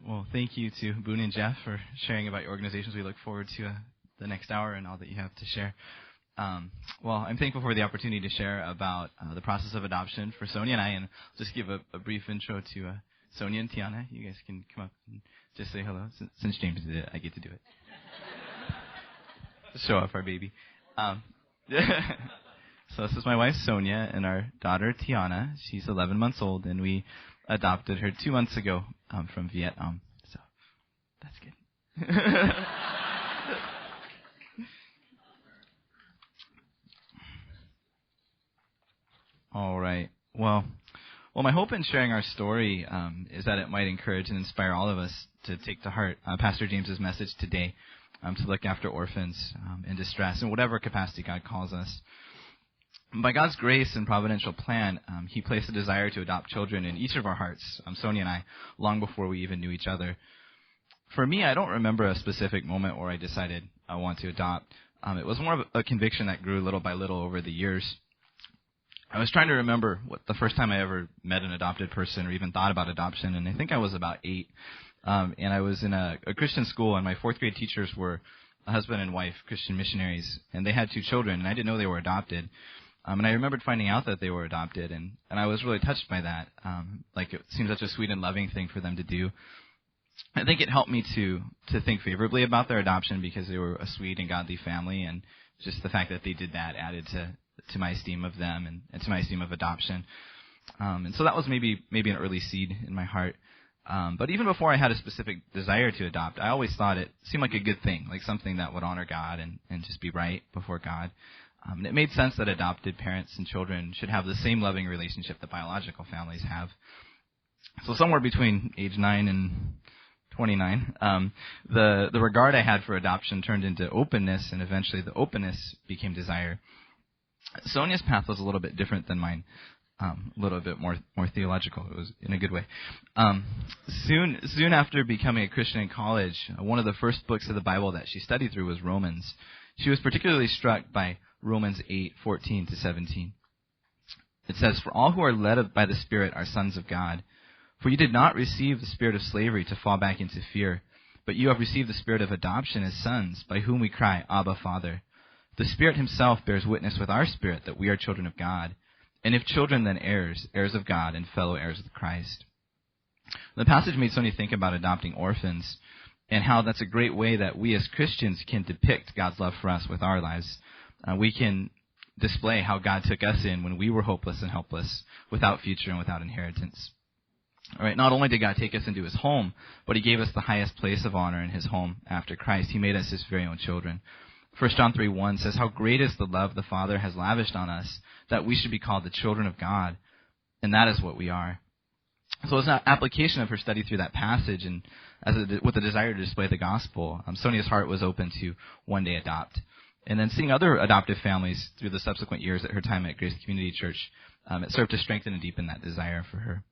Well, thank you to Boone and Jeff for sharing about your organizations. We look forward to the next hour and all that you have to share. Well, I'm thankful for the opportunity to share about the process of adoption for Sonia and I, and just give a brief intro to Sonia and Tiana. You guys can come up and just say hello. Since James did it, I get to do it. Just show off our baby. So this is my wife, Sonia, and our daughter, Tiana. She's 11 months old, and we adopted her 2 months ago from Vietnam. So that's good. All right. Well, my hope in sharing our story is that it might encourage and inspire all of us to take to heart Pastor James's message today, to look after orphans in distress in whatever capacity God calls us. By God's grace and providential plan, He placed a desire to adopt children in each of our hearts, Sonia and I, long before we even knew each other. For me, I don't remember a specific moment where I decided I want to adopt. It was more of a conviction that grew little by little over the years. I was trying to remember what the first time I ever met an adopted person or even thought about adoption, and I think I was about 8. And I was in a Christian school, and my 4th grade teachers were a husband and wife, Christian missionaries, and they had 2 children, and I didn't know they were adopted. And I remembered finding out that they were adopted, and I was really touched by that. Like, it seemed such a sweet and loving thing for them to do. I think it helped me to think favorably about their adoption because they were a sweet and godly family, and just the fact that they did that added to my esteem of them and to my esteem of adoption. And so that was maybe an early seed in my heart. But even before I had a specific desire to adopt, I always thought it seemed like a good thing, like something that would honor God and just be right before God. And it made sense that adopted parents and children should have the same loving relationship that biological families have. So somewhere between age 9 and 29, the regard I had for adoption turned into openness, and eventually the openness became desire. Sonia's path was a little bit different than mine, a little bit more theological. It was in a good way. Soon after becoming a Christian in college, one of the first books of the Bible that she studied through was Romans. She was particularly struck by Romans 8:14-17. It says, "For all who are led by the Spirit are sons of God. For you did not receive the spirit of slavery to fall back into fear, but you have received the spirit of adoption as sons, by whom we cry, Abba, Father. The Spirit Himself bears witness with our spirit that we are children of God. And if children, then heirs, heirs of God and fellow heirs with Christ." The passage made Sonia think about adopting orphans and how that's a great way that we as Christians can depict God's love for us with our lives. We can display how God took us in when we were hopeless and helpless, without future and without inheritance. All right, not only did God take us into His home, but He gave us the highest place of honor in His home after Christ. He made us His very own children. 1 John 3:1 says, "How great is the love the Father has lavished on us, that we should be called the children of God." And that is what we are. So as an application of her study through that passage, and with a desire to display the gospel, Sonia's heart was open to one day adopt. And then seeing other adoptive families through the subsequent years at her time at Grace Community Church, it served to strengthen and deepen that desire for her.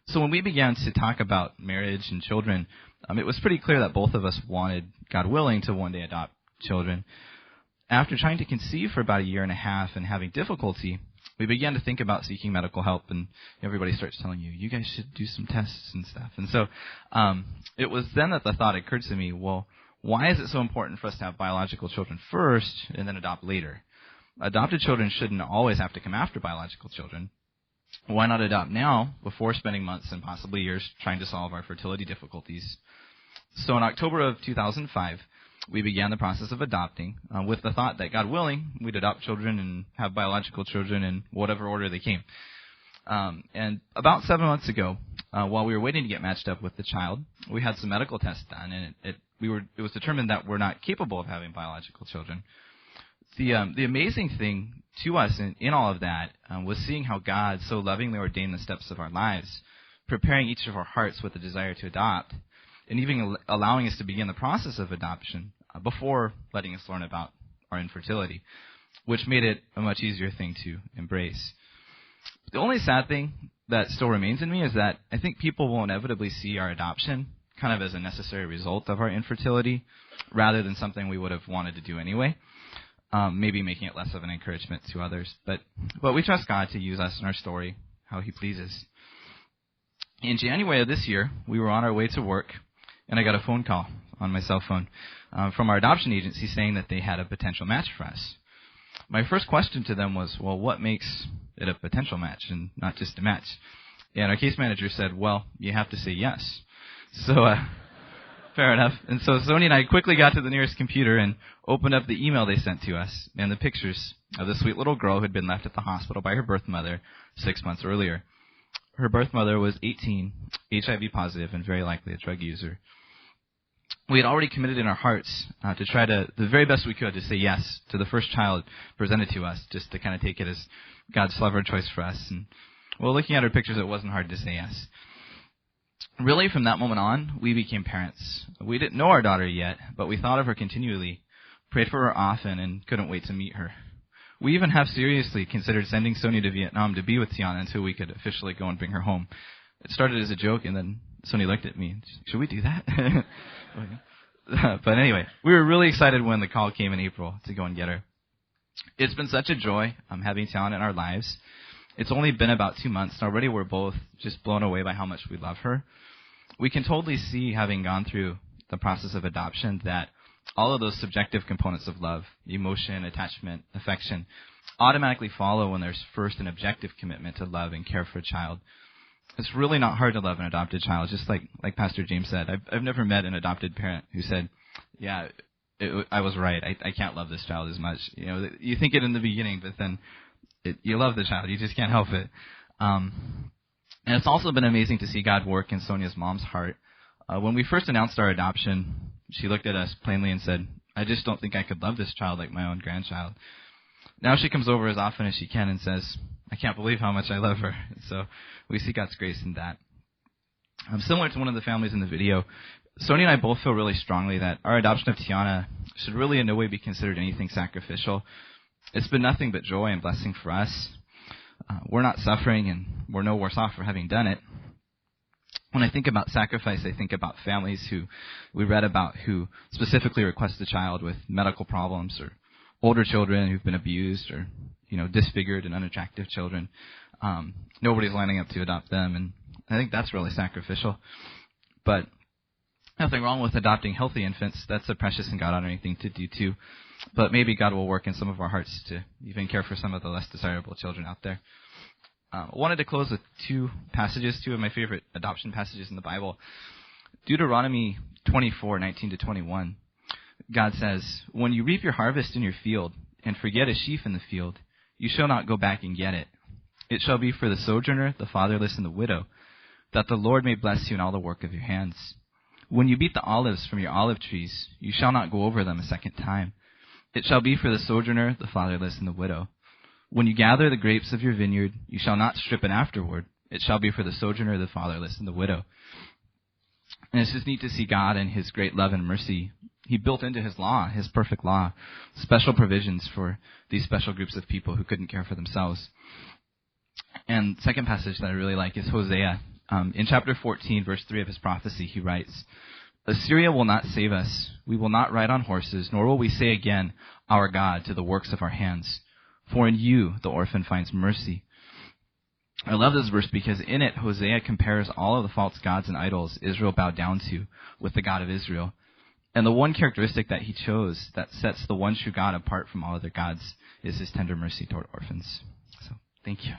So when we began to talk about marriage and children, it was pretty clear that both of us wanted, God willing, to one day adopt children. After trying to conceive for about 1.5 years and having difficulty, we began to think about seeking medical help, and everybody starts telling you, you guys should do some tests and stuff. And so it was then that the thought occurred to me, well, why is it so important for us to have biological children first and then adopt later? Adopted children shouldn't always have to come after biological children. Why not adopt now before spending months and possibly years trying to solve our fertility difficulties? So in October of 2005, we began the process of adopting with the thought that, God willing, we'd adopt children and have biological children in whatever order they came. And about 7 months ago, while we were waiting to get matched up with the child, we had some medical tests done, and it was determined that we're not capable of having biological children. The amazing thing to us in all of that was seeing how God so lovingly ordained the steps of our lives, preparing each of our hearts with a desire to adopt, and even allowing us to begin the process of adoption before letting us learn about our infertility, which made it a much easier thing to embrace. The only sad thing that still remains in me is that I think people will inevitably see our adoption kind of as a necessary result of our infertility rather than something we would have wanted to do anyway, maybe making it less of an encouragement to others. But we trust God to use us in our story how He pleases. In January of this year, we were on our way to work, and I got a phone call on my cell phone from our adoption agency saying that they had a potential match for us. My first question to them was, well, what makes it a potential match and not just a match? And our case manager said, well, you have to say yes. So, fair enough. And so Sony and I quickly got to the nearest computer and opened up the email they sent to us and the pictures of the sweet little girl who had been left at the hospital by her birth mother 6 months earlier. Her birth mother was 18, HIV positive, and very likely a drug user. We had already committed in our hearts to try to, the very best we could, to say yes to the first child presented to us, just to kind of take it as God's sovereign choice for us. And well, looking at her pictures, it wasn't hard to say yes. Really, from that moment on, we became parents. We didn't know our daughter yet, but we thought of her continually, prayed for her often, and couldn't wait to meet her. We even have seriously considered sending Sonia to Vietnam to be with Tiana until we could officially go and bring her home. It started as a joke, and then Sonia looked at me and said, should we do that? But anyway, we were really excited when the call came in April to go and get her. It's been such a joy having Tiana in our lives. It's only been about 2 months, and already we're both just blown away by how much we love her. We can totally see, having gone through the process of adoption, that all of those subjective components of love, emotion, attachment, affection, automatically follow when there's first an objective commitment to love and care for a child. It's really not hard to love an adopted child, just like Pastor James said. I've never met an adopted parent who said, yeah, I was right. I can't love this child as much. You know, you think it in the beginning, but then you love the child. You just can't help it. And it's also been amazing to see God work in Sonia's mom's heart. When we first announced our adoption, she looked at us plainly and said, I just don't think I could love this child like my own grandchild. Now she comes over as often as she can and says, I can't believe how much I love her. So we see God's grace in that. Similar to one of the families in the video, Sonia and I both feel really strongly that our adoption of Tiana should really in no way be considered anything sacrificial. It's been nothing but joy and blessing for us. We're not suffering, and we're no worse off for having done it. When I think about sacrifice, I think about families who we read about who specifically request a child with medical problems, or older children who've been abused, or disfigured and unattractive children. Nobody's lining up to adopt them, and I think that's really sacrificial. But nothing wrong with adopting healthy infants. That's a precious and God-honoring thing to do too. But maybe God will work in some of our hearts to even care for some of the less desirable children out there. I wanted to close with two of my favorite adoption passages in the Bible. Deuteronomy 24:19-21. God says, when you reap your harvest in your field and forget a sheaf in the field, you shall not go back and get it. It shall be for the sojourner, the fatherless, and the widow, that the Lord may bless you in all the work of your hands. When you beat the olives from your olive trees, you shall not go over them a second time. It shall be for the sojourner, the fatherless, and the widow. When you gather the grapes of your vineyard, you shall not strip it afterward. It shall be for the sojourner, the fatherless, and the widow. And it's just neat to see God and His great love and mercy. He built into His law, His perfect law, special provisions for these special groups of people who couldn't care for themselves. And second passage that I really like is Hosea. In chapter 14, verse 3 of his prophecy, he writes, Assyria will not save us. We will not ride on horses, nor will we say again, our God, to the works of our hands. For in you the orphan finds mercy. I love this verse because in it, Hosea compares all of the false gods and idols Israel bowed down to with the God of Israel. And the one characteristic that he chose that sets the one true God apart from all other gods is his tender mercy toward orphans. So, thank you.